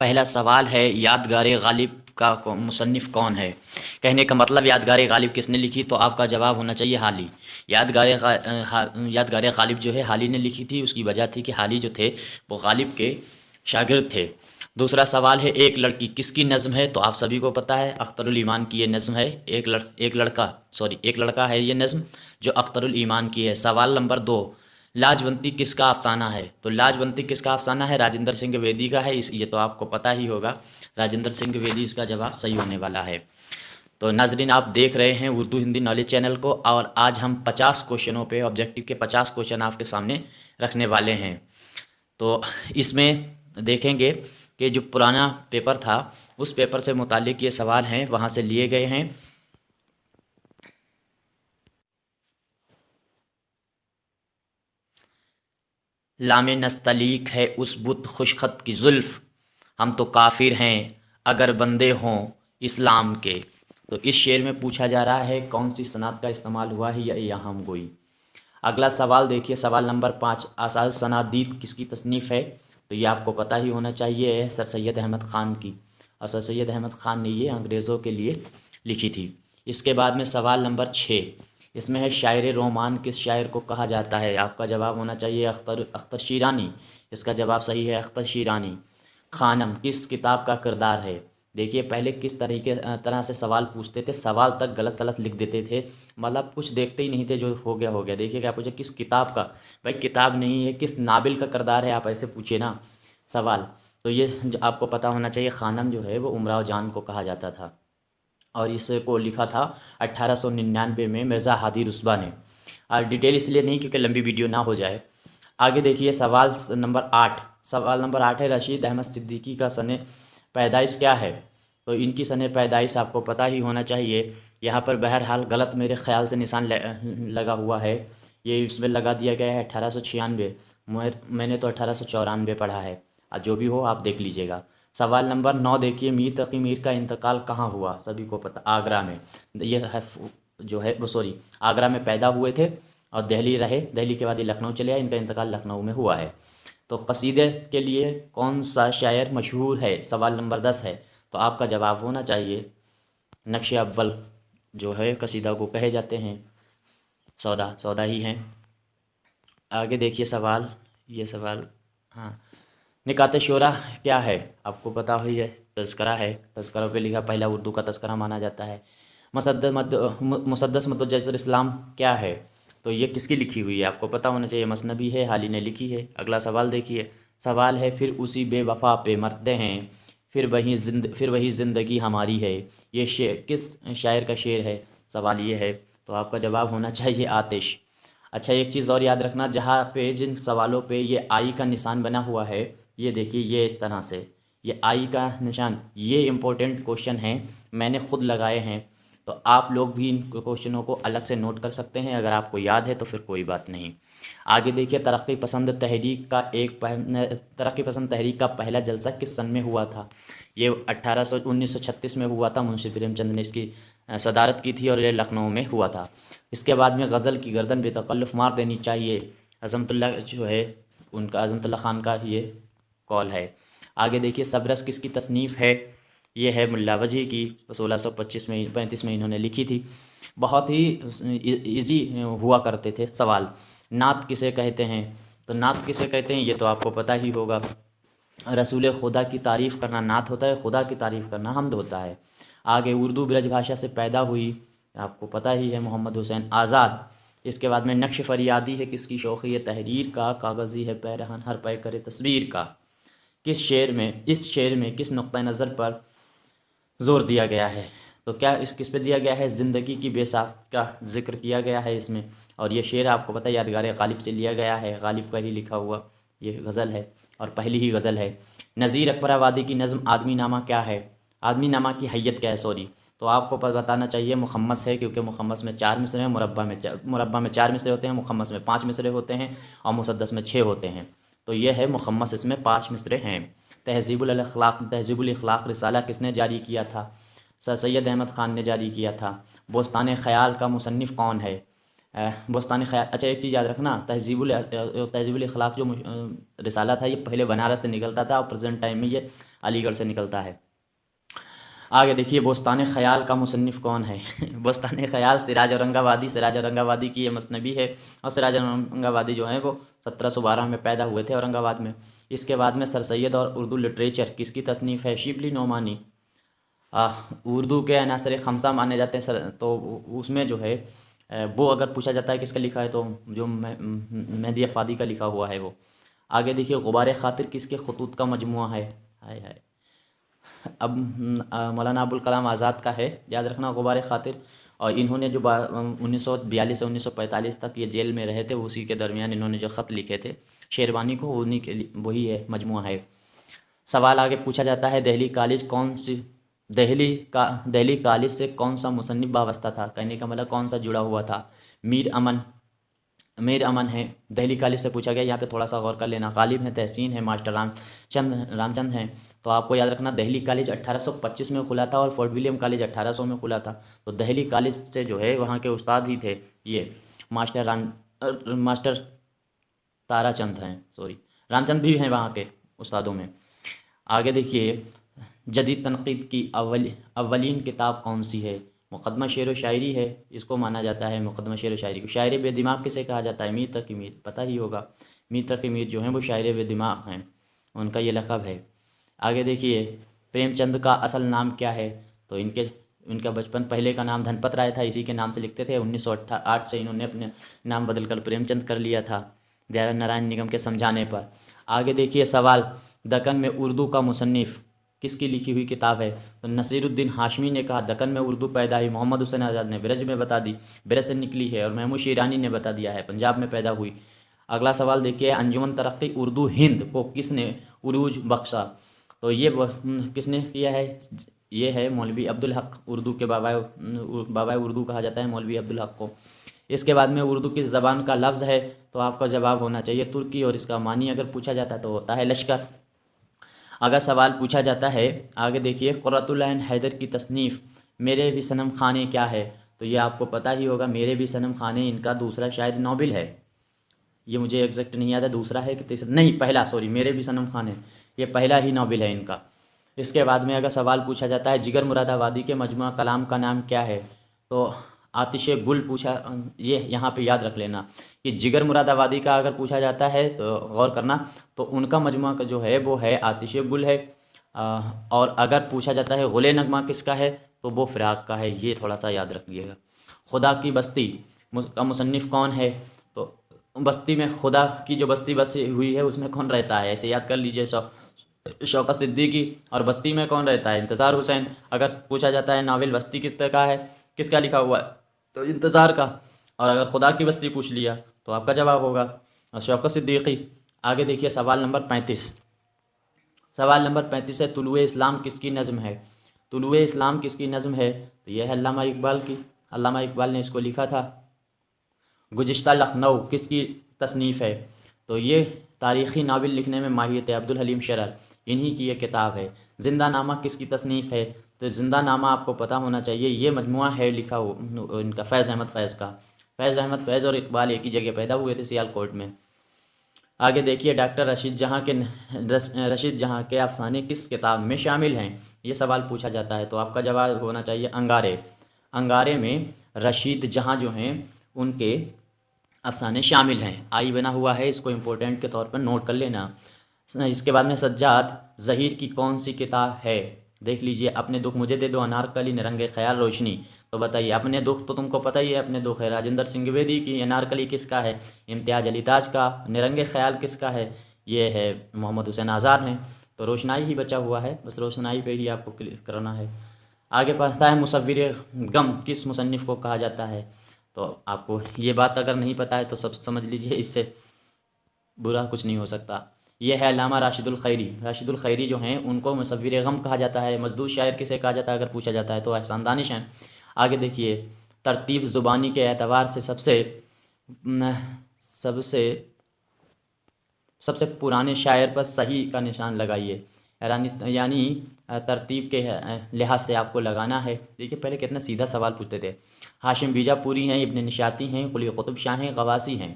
पहला सवाल है, यादगार गालिब का मुसन्निफ़ कौन है। कहने का मतलब यादगार गालिब किसने लिखी, तो आपका जवाब होना चाहिए हाली। यादगार गालिब जो है हाली ने लिखी थी। उसकी वजह थी कि हाली जो थे वो गालिब के शागिर्द थे। दूसरा सवाल है, एक लड़की किसकी नज़्म है, तो आप सभी को पता है अख्तरुल ईमान की ये नज़्म है। एक लड़का है ये नज़्म जो अख्तरुल ईमान की है। सवाल नंबर 2, लाजवंती किसका अफसाना है, तो लाजवंती किसका अफसाना है, राजेंद्र सिंह बेदी का है। ये तो आपको पता ही होगा, राजेंद्र सिंह बेदी इसका जवाब सही होने वाला है। तो नाजरीन, आप देख रहे हैं उर्दू हिंदी नॉलेज चैनल को, और आज हम 50 क्वेश्चनों पे ऑब्जेक्टिव के 50 क्वेश्चन आपके सामने रखने वाले हैं। तो इसमें देखेंगे कि जो पुराना पेपर था उस पेपर से मुतालिक ये सवाल हैं, वहाँ से लिए गए हैं। लामे नस्तलीक है उस बुत खुशखत की जुल्फ़, हम तो काफिर हैं अगर बंदे हों इस्लाम के। तो इस शेर में पूछा जा रहा है कौन सी सनद का इस्तेमाल हुआ है, या यहाँ गोई। अगला सवाल देखिए, सवाल नंबर 5, आसार सनादीद किसकी तसनीफ़ है, तो ये आपको पता ही होना चाहिए है सर सैयद अहमद ख़ान की, और सर सैयद अहमद ख़ान ने ये अंग्रेज़ों के लिए लिखी थी। इसके बाद में सवाल नंबर 6, इसमें है शायर रोमान किस शायर को कहा जाता है। आपका जवाब होना चाहिए अख्तर अख्तर शीरानी। इसका जवाब सही है अख्तर शीरानी। खानम किस किताब का किरदार है। देखिए पहले किस तरीके तरह से सवाल पूछते थे, सवाल तक गलत सलत लिख देते थे, मतलब कुछ देखते ही नहीं थे, जो हो गया हो गया। देखिए क्या पूछे, किस किताब का, भाई किताब नहीं है, किस नाबिल का किरदार है, आप ऐसे पूछे ना सवाल। तो ये जो आपको पता होना चाहिए, खानम जो है वो उमराव जान को कहा जाता था, और इसको लिखा था 1899 में मिर्ज़ा हादी रुस्बा ने। और डिटेल इसलिए नहीं क्योंकि लंबी वीडियो ना हो जाए। आगे देखिए सवाल नंबर 8, सवाल नंबर 8 है, रशीद अहमद सिद्दीकी का सने पैदाइश क्या है। तो इनकी सने पैदाइश आपको पता ही होना चाहिए। यहाँ पर बहरहाल गलत मेरे ख्याल से निशान लगा हुआ है, ये इसमें लगा दिया गया है 1896। मैंने तो 1894 पढ़ा है। जो भी हो आप देख लीजिएगा। सवाल नंबर 9 देखिए, मीर तकी मीर का इंतकाल कहाँ हुआ, सभी को पता आगरा में। ये है जो है वो सॉरी आगरा में पैदा हुए थे और दिल्ली रहे, दिल्ली के बाद ये लखनऊ चले आए, इनका इंतकाल लखनऊ में हुआ है। तो कसीदे के लिए कौन सा शायर मशहूर है, सवाल नंबर 10 है। तो आपका जवाब होना चाहिए नक्श अव्वल, जो है कसीदा को कहे जाते हैं, सौदा सौदा ही हैं। आगे देखिए सवाल, ये सवाल, हाँ, निकात शोरा क्या है, आपको पता हुई है तज़करा है, तज़करों पे लिखा, पहला उर्दू का तज़करा माना जाता है। मुसद्दस मद्दुल इस्लाम क्या है, तो ये किसकी लिखी हुई है, आपको पता होना चाहिए, मसनबी है, हाली ने लिखी है। अगला सवाल देखिए, सवाल है, फिर उसी बेवफा पे मरते हैं, फिर वही ज़िंदगी हमारी है, ये शेर किस शायर का शेर है, सवाल ये है। तो आपका जवाब होना चाहिए आतिश। अच्छा, एक चीज़ और याद रखना, जहाँ पे जिन सवालों पे ये आई का निशान बना हुआ है, ये देखिए, ये इस तरह से, ये आई का निशान, ये इम्पोर्टेंट क्वेश्चन हैं, मैंने ख़ुद लगाए हैं। तो आप लोग भी इन क्वेश्चनों को अलग से नोट कर सकते हैं, अगर आपको याद है तो फिर कोई बात नहीं। आगे देखिए, तरक्की पसंद तहरीक का पहला जलसा किस सन में हुआ था। ये 1936 में हुआ था, मुंशी प्रेमचंद ने इसकी सदारत की थी, और ये लखनऊ में हुआ था। इसके बाद में गज़ल की गर्दन बेतकल्लुफ़ मार देनी चाहिए, अज़मतुल्लाह जो है उनका, अज़मतुल्लाह ख़ान का ये कॉल है। आगे देखिए, सबरस किसकी तसनीफ़ है, ये है मुल्ला वजी की, 1635 में इन्होंने लिखी थी। बहुत ही इजी हुआ करते थे सवाल। नात किसे कहते हैं, तो नात किसे कहते हैं ये तो आपको पता ही होगा, रसूल खुदा की तारीफ़ करना नात होता है, खुदा की तारीफ़ करना हमद होता है। आगे उर्दू ब्रजभाषा से पैदा हुई, आपको पता ही है, मोहम्मद हुसैन आज़ाद। इसके बाद में नक्श फरियादी है किसकी शौक़ी है तहरीर का, कागज़ी है पैरहन हर पै करे तस्वीर का। इस शेर में किस नुक्ता नज़र पर ज़ोर दिया गया है, तो क्या इस किस पे दिया गया है, ज़िंदगी की बेसाख्त का जिक्र किया गया है इसमें। और ये शेर आपको पता है यादगार गालिब से लिया गया है, गालिब का ही लिखा हुआ ये गज़ल है, और पहली ही गज़ल है। नज़ीर अकबर आबादी की नज़म आदमी नामा क्या है, आदमी नामा की हैयत क्या है, सॉरी। तो आपको बताना चाहिए मुखम्मस है, क्योंकि मुखम्मस में 4 मिसरे हैं, मुरब्बा में 4 मिसरे होते हैं, मुखम्मस में 5 मिसरे होते हैं, और मुसद्दस में 6 होते हैं। तो ये है मुखम्मस, इसमें 5 मिसरे हैं। तहज़ीबुल अखलाक रिसाला किसने जारी किया था, सर सैयद अहमद ख़ान ने जारी किया था। बोस्तान ख़याल का मुसन्निफ़ कौन है, बोस्तान ख़याल। अच्छा, एक चीज़ याद रखना, तहज़ीबुल अखलाक जो रिसाला था, ये पहले बनारस से निकलता था और प्रेजेंट टाइम में ये अलीगढ़ से निकलता है। आगे देखिए, बोस्तान ख़याल का मुसन्निफ़ कौन है? बोस्तान ख़याल सिराज औरंगाबादी की ये मसनबी है। और सिराज औरंगाबादी जो है वो 1712 में पैदा हुए थे औरंगाबाद में। इसके बाद में सर सैयद और उर्दू लिटरेचर किसकी तसनीफ़ है? शिबली नोमानी। उर्दू के अनासर खमसा माने जाते हैं सर, तो उसमें जो है वो अगर पूछा जाता है किसका लिखा है, तो जो मेहदी अफ़ादी का लिखा हुआ है वो। आगे देखिए, गुबार ख़ातिर किसके खतूत का मजमुआ है? हाय हाय। अब मौलाना अबुल कलाम आज़ाद का है, याद रखना, गुबार ख़ातिर। और इन्होंने जो 1942 से 1945 तक ये जेल में रहे थे, उसी के दरमियान इन्होंने जो ख़त लिखे थे शेरवानी को, उन्हीं के वही है, मजमुआ है। सवाल आगे पूछा जाता है, दहली कॉलेज से कौन सा मुसन्निफ़ वाबस्ता था? कहने का मतलब कौन सा जुड़ा हुआ था? मीर अमन है, दहली कॉलेज से पूछा गया। यहाँ पे थोड़ा सा गौर कर लेना। गालिब है, तहसीन है, मास्टर रामचंद हैं। तो आपको याद रखना, दहली कॉलेज 1825 में खुला था और फोर्ट विलियम कॉलेज 1800 में खुला था। तो दहली कॉलेज से जो है वहाँ के उस्ताद ही थे ये मास्टर ताराचंद हैं, सॉरी, रामचंद भी हैं वहाँ के उस्तादों में। आगे देखिए, जदीद तनक़ीद की अव्वलीन किताब कौन सी है? मुक़दमा शेर व शायरी है, इसको माना जाता है मुक़दमा शेर व शायरी को। शायर बेदिमाग किसे कहा जाता है? मीर तक़ी मीर, पता ही होगा। मीर तक़ी मीर जो हैं वो शायर बेदिमाग हैं, उनका ये लक़ब है। आगे देखिए, प्रेमचंद का असल नाम क्या है? तो इनका बचपन पहले का नाम धनपत राय था, इसी के नाम से लिखते थे। 1908 से इन्होंने अपने नाम बदल कर प्रेमचंद कर लिया था, दयाल नारायण निगम के समझाने पर। आगे देखिए सवाल, दक्कन में उर्दू का मुसन्निफ़ किसकी लिखी हुई किताब है? तो नसीरुद्दीन हाशमी ने कहा दक्कन में उर्दू पैदा हुई। मोहम्मद हुसैन आज़ाद ने ब्रज में बता दी, ब्रज से निकली है। और महमूद शिरानी ने बता दिया है पंजाब में पैदा हुई। अगला सवाल देखिए, अंजुमन तरक्की उर्दू हिंद को किसने उरूज बख्शा? तो ये किसने किया है? ये है मौलवी अब्दुल हक, उर्दू के बाबा उर्दू कहा जाता है मौलवी अब्दुल हक को। इसके बाद में उर्दू किस ज़बान का लफ्ज़ है? तो आपका जवाब होना चाहिए तुर्की, और इसका मानी अगर पूछा जाता है तो होता है लश्कर। अगर सवाल पूछा जाता है, आगे देखिए, क़ुर्रतुल ऐन हैदर की तसनीफ़ मेरे भी सनम खाने क्या है? तो ये आपको पता ही होगा, मेरे भी सनम खाने इनका दूसरा शायद नोबेल है। ये मुझे एग्जैक्ट नहीं याद है दूसरा है कि तीसरा, नहीं पहला, सॉरी, मेरे भी सनम खाने, ये पहला ही नोबेल है इनका। इसके बाद में अगर सवाल पूछा जाता है, जिगर मुरादाबादी के मजमुआ कलाम का नाम क्या है? तो आतिश गुल पूछा, ये यहाँ पे याद रख लेना कि जिगर मुरादाबादी का अगर पूछा जाता है तो गौर करना, तो उनका मजमुआ का जो है वो है आतिश गुल है। और अगर पूछा जाता है गुले नगमा किसका है, तो वो फ़िराक का है। ये थोड़ा सा याद रखिएगा। खुदा की बस्ती का मुसन्निफ़ कौन है? तो बस्ती में, खुदा की जो बस्ती बसी हुई है उसमें कौन रहता है? ऐसे याद कर लीजिए, शौकत सिद्दीकी। और बस्ती में कौन रहता है? इंतज़ार हुसैन। अगर पूछा जाता है नावल बस्ती किसका है, किसका लिखा हुआ है, तो इंतज़ार का। और अगर खुदा की बस्ती पूछ लिया तो आपका जवाब होगा शौकत सिद्दीकी। आगे देखिए सवाल नंबर 35। सवाल नंबर 35 है, तुलुए इस्लाम किसकी नज़म है? तुलुए इस्लाम किसकी नज़म है? तो यह है अल्लामा इकबाल की। अल्लामा इकबाल ने इसको लिखा था। गुज़िश्ता लखनऊ किसकी तसनीफ़ है? तो ये तारीख़ी नावल लिखने में माहिर थे अब्दुल हलीम शरर, इन्हीं की ये किताब है। ज़िंदा नामा किसकी तसनीफ़ है? तो ज़िंदा नामा आपको पता होना चाहिए, ये मजमुआ है लिखा हो इनका फ़ैज़ अहमद फ़ैज़ का। फ़ैज़ अहमद फ़ैज़ और इकबाल एक ही जगह पैदा हुए थे, सियालकोट में। आगे देखिए, डॉक्टर रशीद जहाँ के अफसाने किस किताब में शामिल हैं? ये सवाल पूछा जाता है, तो आपका जवाब होना चाहिए अंगारे। अंगारे में रशीद जहाँ जो हैं उनके अफसाने शामिल हैं। आई बना हुआ है, इसको इम्पोर्टेंट के तौर पर नोट कर लेना। इसके बाद में सज्जाद ज़हीर की कौन सी किताब है? देख लीजिए, अपने दुख मुझे दे दो, अनारकली, निरंगे ख्याल, रोशनी। तो बताइए, अपने दुख तो तुमको पता ही है, अपने दुख है राजेंद्र सिंह द्विवेदी की। अनारकली किसका है? इम्तियाज़ अली ताज का। निरंगे ख्याल किसका है? ये है मोहम्मद हुसैन आज़ाद हैं। तो रोशनाई ही बचा हुआ है, बस रोशनाई पे ही आपको क्लिक करना है। आगे पढ़ता है, मुसव्विर गम किस मुसन्निफ़ को कहा जाता है? तो आपको ये बात अगर नहीं पता है तो सब समझ लीजिए, इससे बुरा कुछ नहीं हो सकता। ये है अल्लामा राशिदुल खैरी। राशिदुल खैरी जो हैं उनको मुसव्विर गम कहा जाता है। मजदूर शायर किसे कहा जाता है अगर पूछा जाता है, तो एहसान दानिश हैं। आगे देखिए, तरतीब ज़ुबानी के एतबार से सबसे सबसे पुराने शायर पर सही का निशान लगाइए। यानी तरतीब के लिहाज से आपको लगाना है। देखिए पहले कितना सीधा सवाल पूछते थे। हाशिम बीजापुरी हैं, इब्न निशाती हैं, कुली कुतुब शाह हैं, गवासी हैं।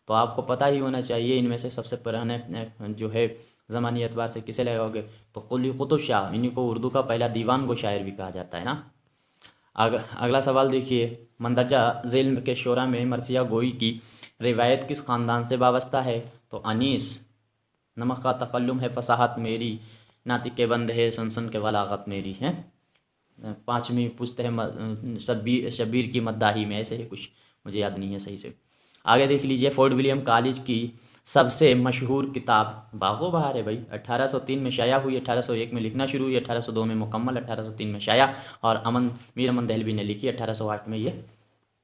तो आपको पता ही होना चाहिए इनमें से सबसे पुराने जो है ज़मानी एतबार से किसे लगाओगे, तो कुली कुतुब शाह, इन्हीं को उर्दू का पहला दीवान गो शायर भी कहा जाता है ना। अगला सवाल देखिए, मंदरजा ज़ेल के शोरा में मरसिया गोई की रिवायत किस ख़ानदान से वाबस्ता है, तो अनीस। नमक का तकल्लुम है फसाहत मेरी, नातिक के बंद है सनसन के वलागत मेरी है। पाँचवीं पूछते हैं शब्बीर की मद्दाही में, ऐसे ही कुछ, मुझे याद नहीं है सही से। आगे देख लीजिए, फोर्ट विलियम कॉलेज की सबसे मशहूर किताब बागो बहार है भाई। 1803 में शाया हुई, 1801 में लिखना शुरू हुई, 1802 में मुकम्मल, 1803 में शाया, और मीर अमन दहलवी ने लिखी, 1808 में ये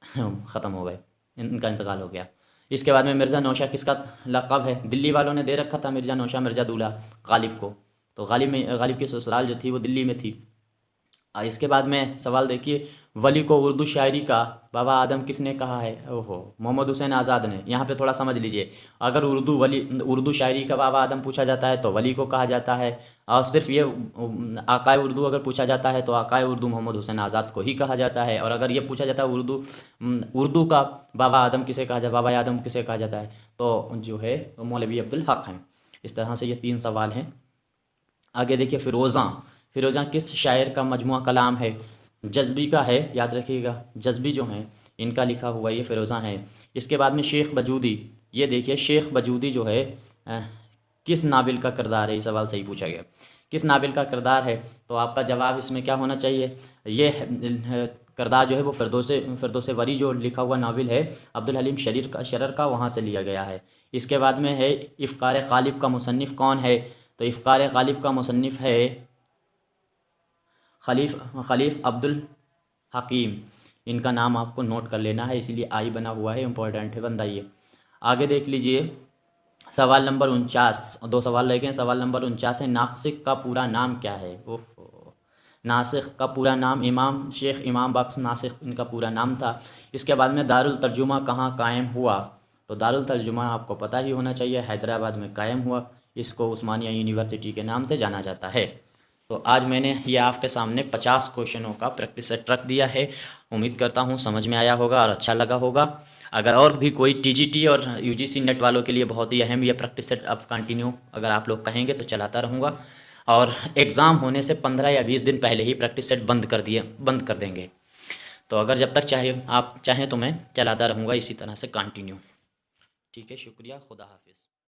ख़त्म हो गए, इनका इंतकाल हो गया। इसके बाद में मिर्ज़ा नौशा किसका लक़ब है, दिल्ली वालों ने दे रखा था मिर्ज़ा नौशा मिर्ज़ा दूल्हा गालिब को। तो गालिब की ससुराल जो थी वो दिल्ली में थी। इसके बाद में सवाल देखिए, वली को उर्दू शायरी का बाबा आदम किसने कहा है, ओहो, मोहम्मद हुसैन आज़ाद ने। यहाँ पे थोड़ा समझ लीजिए, अगर उर्दू शायरी का बाबा आदम पूछा जाता है तो वली को कहा जाता है, और सिर्फ ये आकाए उर्दू अगर पूछा जाता है तो आकाए उर्दू मोहम्मद हुसैन आज़ाद को ही कहा जाता है। और अगर ये पूछा जाता है उर्दू का बाबा आदम किसे कहा जाता है, बाबा आदम किसे कहा जाता है, तो जो है वो मौलवी अब्दुल हक हैं। इस तरह से ये 3 सवाल हैं। आगे देखिए, फ़िरोज़ा किस शायर का मजमूआ कलाम है, जज़्बी का है, याद रखिएगा, जज़्बी जो हैं इनका लिखा हुआ ये फ़िरोज़ा है। इसके बाद में शेख बजूदी, ये देखिए शेख बजूदी जो है किस नाबिल का किरदार है, ये सवाल सही पूछा गया, किस नाबिल का किरदार है, तो आपका जवाब इसमें क्या होना चाहिए, ये किरदार जो है वो फ़िरदौस वरी जो लिखा हुआ नाविल है अब्दुल हलीम शरर का, वहाँ से लिया गया है। इसके बाद में है इफ़्कार गालिब का मुसन्निफ़ कौन है, तो इफ़्कार गालिब का मुसन्निफ़ है खलीफ अब्दुल हकीम। इनका नाम आपको नोट कर लेना है, इसीलिए आई बना हुआ है, इम्पोर्टेंट है, बनाइए। आगे देख लीजिए, सवाल नंबर 49, 2 सवाल रह गए। सवाल नंबर 49 है, नासिक का पूरा नाम क्या है, ओहो, नासिक का पूरा नाम शेख इमाम बख्श नासिक इनका पूरा नाम था। इसके बाद में दारुल तर्जुमा कहाँ कायम हुआ, तो दारुल तर्जुमा आपको पता ही होना चाहिए, हैदराबाद में कायम हुआ। इसको उस्मानिया यूनिवर्सिटी के नाम से जाना जाता है। तो आज मैंने ये आपके सामने 50 क्वेश्चनों का प्रैक्टिस सेट रख दिया है। उम्मीद करता हूँ समझ में आया होगा और अच्छा लगा होगा। अगर और भी कोई टीजीटी और यूजीसी नेट वालों के लिए बहुत ही अहम ये प्रैक्टिस सेट अब कंटिन्यू अगर आप लोग कहेंगे तो चलाता रहूँगा, और एग्ज़ाम होने से 15 या 20 दिन पहले ही प्रैक्टिस सेट बंद कर देंगे। तो अगर जब तक आप चाहें तो मैं चलाता रहूँगा इसी तरह से कंटिन्यू। ठीक है, शुक्रिया, खुदा हाफिज़।